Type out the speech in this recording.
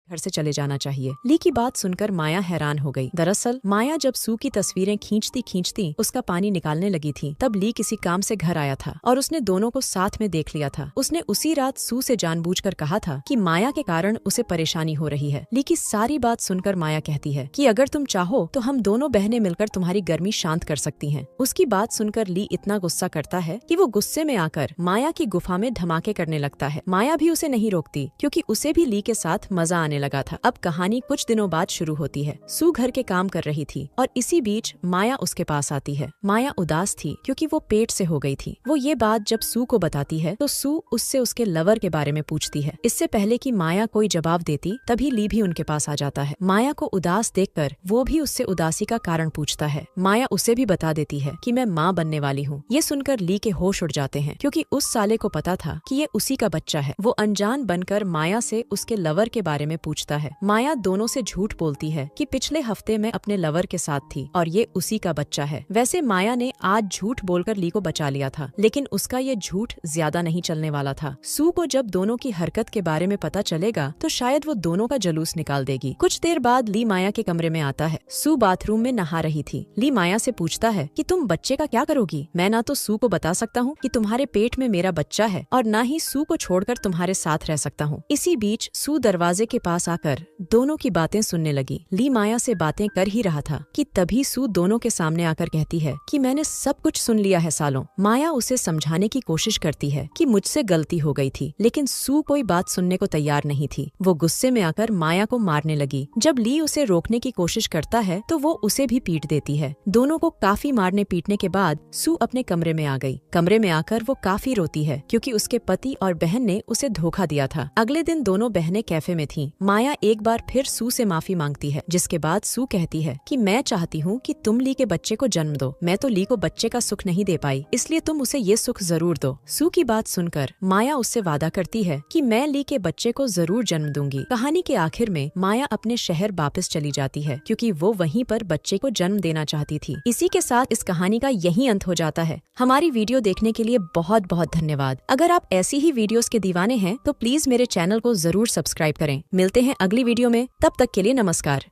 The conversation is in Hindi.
घर से चले जाना चाहिए। ली की बात सुनकर माया हैरान हो गई। दरअसल माया जब सू की तस्वीरें खींचती खींचती उसका पानी निकालने लगी थी, तब ली किसी काम से घर आया था और उसने दोनों को साथ में देख लिया था। उसने उसी रात सू से जानबूझकर कहा था कि माया के कारण उसे परेशानी हो रही है। ली की सारी बात सुनकर माया कहती है कि अगर तुम चाहो तो हम दोनों बहनें मिलकर तुम्हारी गर्मी शांत कर सकती हैं। उसकी बात सुनकर ली इतना गुस्सा करता है कि वो गुस्से में आकर माया की गुफा में धमाके करने लगता है। माया भी उसे नहीं रोकती क्योंकि उसे भी ली के साथ मजा आने लगा था। अब कहानी कुछ दिनों बाद शुरू होती है। सू घर के काम कर रही थी और इसी बीच माया उसके पास आती है। माया उदास थी क्योंकि वो पेट से हो गई थी। वो ये बात जब सू को बताती है तो सू उससे उसके लवर के बारे में पूछती है। इससे पहले कि माया कोई जवाब देती तभी ली भी उनके पास आ जाता है। माया को उदास देखकर वो भी उससे उदासी का कारण पूछता है। माया उसे भी बता देती है कि मैं माँ बनने वाली हूँ। ये सुनकर ली के होश उड़ जाते हैं क्योंकि उस साले को पता था कि ये उसी का बच्चा है। वो अनजान बनकर माया से उसके लवर के बारे में पूछता है। माया दोनों से झूठ बोलती है कि पिछले हफ्ते में अपने लवर के साथ थी और ये उसी का बच्चा है। वैसे माया ने आज झूठ बोलकर ली को बचा लिया था, लेकिन उसका ये झूठ ज्यादा नहीं चलने वाला था। सू को जब दोनों की हरकत के बारे में पता चलेगा तो शायद वो दोनों का जलूस निकाल देगी। कुछ देर बाद ली माया के कमरे में आता है। सू बाथरूम में नहा रही थी। ली माया से पूछता है कि तुम बच्चे का क्या करोगी? मैं ना तो सू को बता सकता हूँ कि तुम्हारे पेट में मेरा बच्चा है और ना ही सू को छोड़कर तुम्हारे साथ रह सकता हूँ। इसी बीच सू दरवाजे के पास आकर दोनों की बातें सुनने लगी। ली माया से बातें कर ही रहा था कि तभी सू दोनों के सामने आकर कहती है कि मैंने सब कुछ सुन लिया है सालों। माया उसे समझाने की कोशिश करती है कि मुझसे गलती हो गई थी, लेकिन सू कोई बात सुनने को तैयार नहीं थी। वो गुस्से में आकर माया को मारने लगी। जब ली उसे रोकने की कोशिश करता है तो वो उसे भी पीट देती है। दोनों को काफी मारने पीटने के बाद सू अपने कमरे में आ गई। कमरे में आकर वो काफी रोती है क्योंकि उसके पति और बहन ने उसे धोखा दिया था। अगले दिन दोनों बहनें कैफे में थीं। माया एक बार फिर सू से माफी मांगती है, जिसके बाद सू कहती है कि मैं चाहती हूँ कि तुम ली के बच्चे को जन्म दो। मैं तो ली को बच्चे का सुख नहीं दे पाई, इसलिए तुम उसे ये सुख जरूर दो। सू की बात सुनकर माया उससे वादा करती है कि मैं ली के बच्चे को जरूर जन्म दूंगी। कहानी के आखिर में माया अपने शहर वापस चली जाती है क्योंकि वो वहीं पर बच्चे को जन्म देना चाहती थी। इसी के साथ इस कहानी का यही अंत हो जाता है। हमारी वीडियो देखने के लिए बहुत बहुत धन्यवाद। अगर आप ऐसी ही वीडियोस के दीवाने हैं तो प्लीज मेरे चैनल को जरूर सब्सक्राइब करें। मिलते हैं अगली वीडियो में, तब तक के लिए नमस्कार।